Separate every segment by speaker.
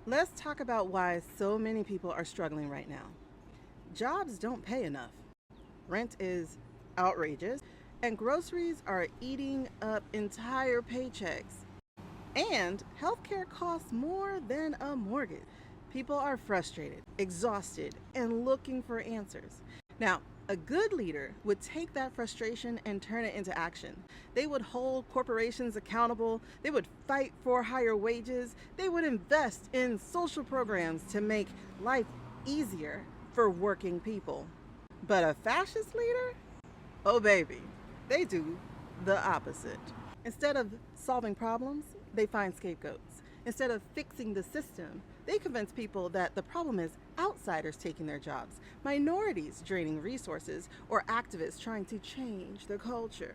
Speaker 1: Let's talk about why so many people are struggling right now. Jobs don't pay enough. Rent is outrageous, and groceries are eating up entire paychecks. And healthcare costs more than a mortgage. People are frustrated, exhausted, and looking for answers. Now, a good leader would take that frustration and turn it into action. They would hold corporations accountable. They would fight for higher wages. They would invest in social programs to make life easier for working people. But a fascist leader? Oh, baby, they do the opposite. Instead of solving problems, they find scapegoats. Instead of fixing the system, they convince people that the problem is outsiders taking their jobs, minorities draining resources, or activists trying to change the culture.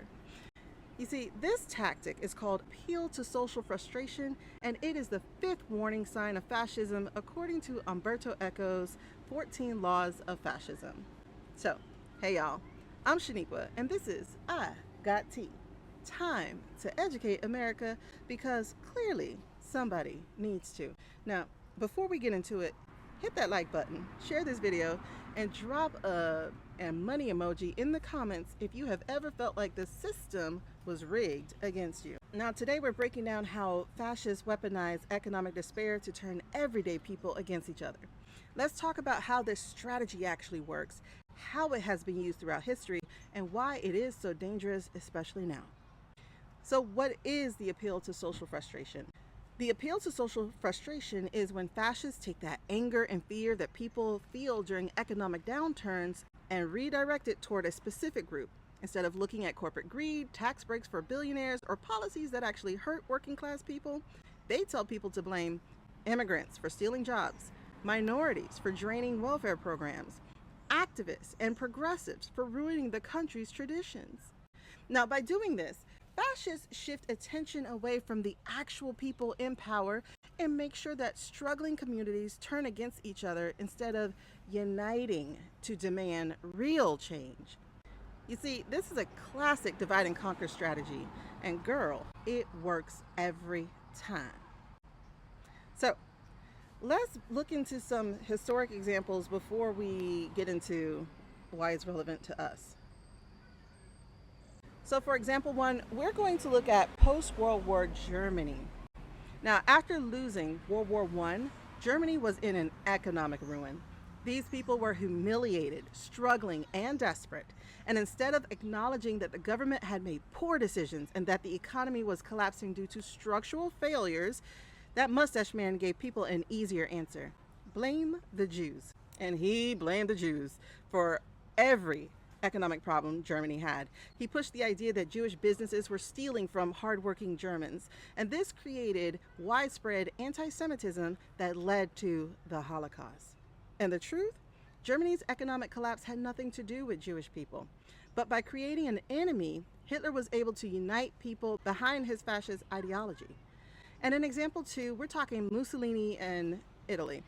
Speaker 1: You see, this tactic is called appeal to social frustration, and it is the fifth warning sign of fascism according to Umberto Eco's 14 Laws of Fascism. So, hey y'all, I'm Sheniqua, and this is I Got Tea. Time to educate America because clearly somebody needs to. Now, before we get into it, hit that like button, share this video, and drop a money emoji in the comments if you have ever felt like the system was rigged against you. Now, today we're breaking down how fascists weaponize economic despair to turn everyday people against each other. Let's talk about how this strategy actually works, how it has been used throughout history, and why it is so dangerous, especially now. So what is the appeal to social frustration? The appeal to social frustration is when fascists take that anger and fear that people feel during economic downturns and redirect it toward a specific group. Instead of looking at corporate greed, tax breaks for billionaires, or policies that actually hurt working class people, they tell people to blame immigrants for stealing jobs, minorities for draining welfare programs, activists and progressives for ruining the country's traditions. Now, by doing this, fascists shift attention away from the actual people in power and make sure that struggling communities turn against each other instead of uniting to demand real change. You see, this is a classic divide and conquer strategy, and girl, it works every time. So, let's look into some historic examples before we get into why it's relevant to us. So for example one, we're going to look at post-World War Germany. Now, after losing World War I, Germany was in an economic ruin. These people were humiliated, struggling, and desperate. And instead of acknowledging that the government had made poor decisions and that the economy was collapsing due to structural failures, that mustache man gave people an easier answer. Blame the Jews. And he blamed the Jews for every economic problem Germany had. He pushed the idea that Jewish businesses were stealing from hardworking Germans, and this created widespread anti-Semitism that led to the Holocaust. And the truth? Germany's economic collapse had nothing to do with Jewish people. But by creating an enemy, Hitler was able to unite people behind his fascist ideology. And in example two, we're talking Mussolini and Italy.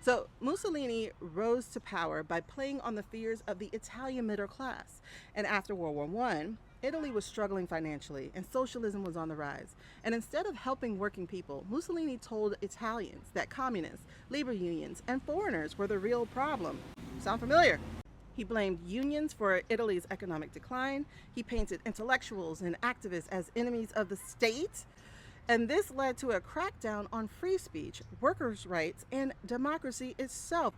Speaker 1: So Mussolini rose to power by playing on the fears of the Italian middle class. And after World War I, Italy was struggling financially and socialism was on the rise. And instead of helping working people, Mussolini told Italians that communists, labor unions, and foreigners were the real problem. Sound familiar? He blamed unions for Italy's economic decline. He painted intellectuals and activists as enemies of the state. And this led to a crackdown on free speech, workers' rights, and democracy itself.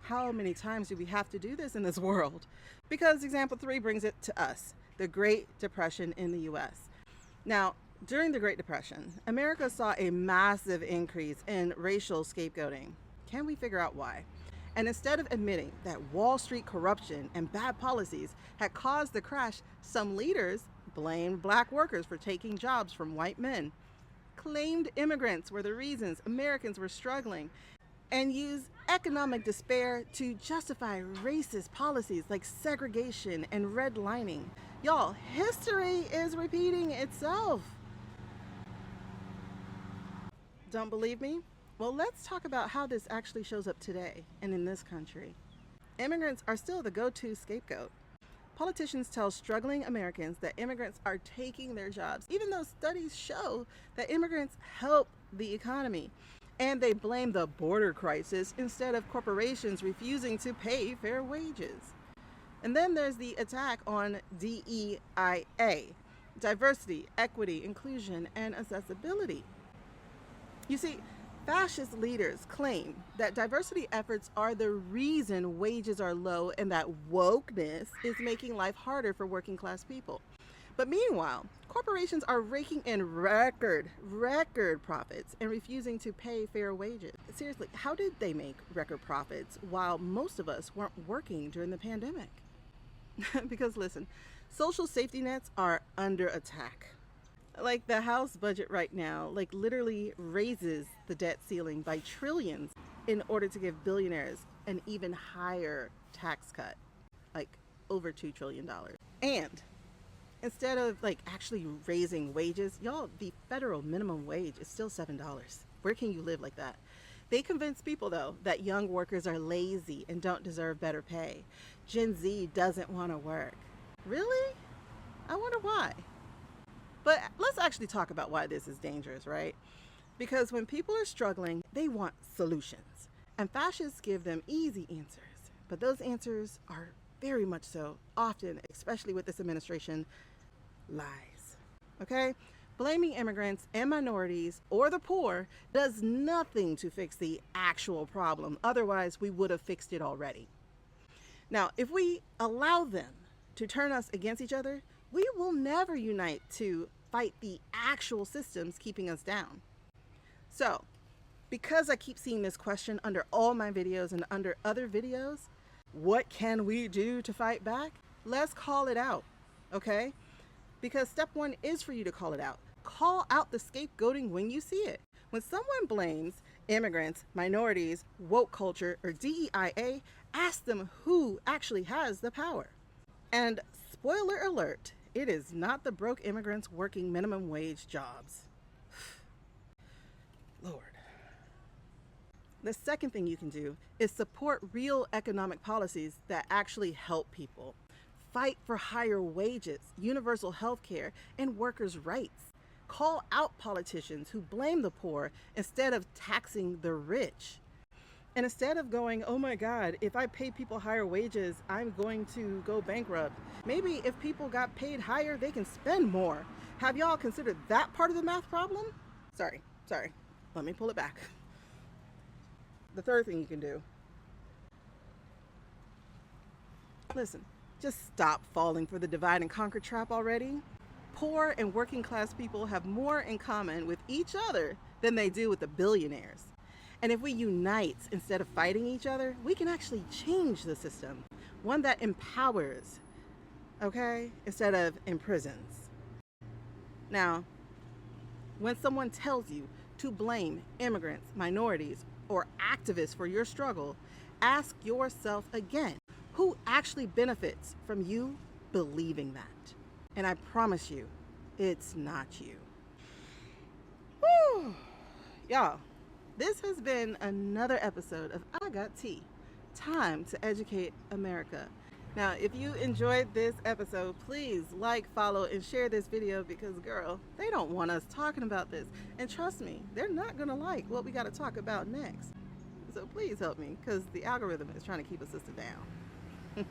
Speaker 1: How many times do we have to do this in this world? Because example 3 brings it to us, the Great Depression in the US. Now, during the Great Depression, America saw a massive increase in racial scapegoating. Can we figure out why? And instead of admitting that Wall Street corruption and bad policies had caused the crash, some leaders blamed black workers for taking jobs from white men, claimed immigrants were the reasons Americans were struggling, and used economic despair to justify racist policies like segregation and redlining. Y'all, history is repeating itself. Don't believe me? Well, let's talk about how this actually shows up today and in this country. Immigrants are still the go-to scapegoat. Politicians tell struggling Americans that immigrants are taking their jobs, even though studies show that immigrants help the economy. And they blame the border crisis instead of corporations refusing to pay fair wages. And then there's the attack on DEIA, diversity, equity, inclusion, and accessibility. You see, fascist leaders claim that diversity efforts are the reason wages are low and that wokeness is making life harder for working class people. But meanwhile, corporations are raking in record profits and refusing to pay fair wages. Seriously, how did they make record profits while most of us weren't working during the pandemic? Because listen, social safety nets are under attack. Like the House budget right now, like literally raises the debt ceiling by trillions in order to give billionaires an even higher tax cut, like over $2 trillion. And instead of like actually raising wages, y'all, the federal minimum wage is still $7. Where can you live like that? They convince people though that young workers are lazy and don't deserve better pay. Gen Z doesn't want to work. Really? I wonder why. But let's actually talk about why this is dangerous, right? Because when people are struggling, they want solutions. And fascists give them easy answers. But those answers are very much so, often, especially with this administration, lies. Okay? Blaming immigrants and minorities or the poor does nothing to fix the actual problem. Otherwise, we would have fixed it already. Now, if we allow them to turn us against each other, we will never unite to fight the actual systems keeping us down. So, because I keep seeing this question under all my videos and under other videos, what can we do to fight back? Let's call it out, okay? Because step one is for you to call it out. Call out the scapegoating when you see it. When someone blames immigrants, minorities, woke culture, or DEIA, ask them who actually has the power. And spoiler alert, it is not the broke immigrants working minimum wage jobs. Lord. The second thing you can do is support real economic policies that actually help people. Fight for higher wages, universal health care, and workers' rights. Call out politicians who blame the poor instead of taxing the rich. And instead of going, oh my God, if I pay people higher wages, I'm going to go bankrupt. Maybe if people got paid higher, they can spend more. Have y'all considered that part of the math problem? Sorry. Let me pull it back. The third thing you can do. Listen, just stop falling for the divide and conquer trap already. Poor and working class people have more in common with each other than they do with the billionaires. And if we unite instead of fighting each other, we can actually change the system. One that empowers, okay, instead of imprisons. Now, when someone tells you to blame immigrants, minorities, or activists for your struggle, ask yourself again, who actually benefits from you believing that? And I promise you, it's not you. Whew. Y'all, this has been another episode of I Got Tea. Time to educate America. Now, if you enjoyed this episode, please like, follow, and share this video because, girl, they don't want us talking about this. And trust me, they're not going to like what we got to talk about next. So please help me because the algorithm is trying to keep a sister down.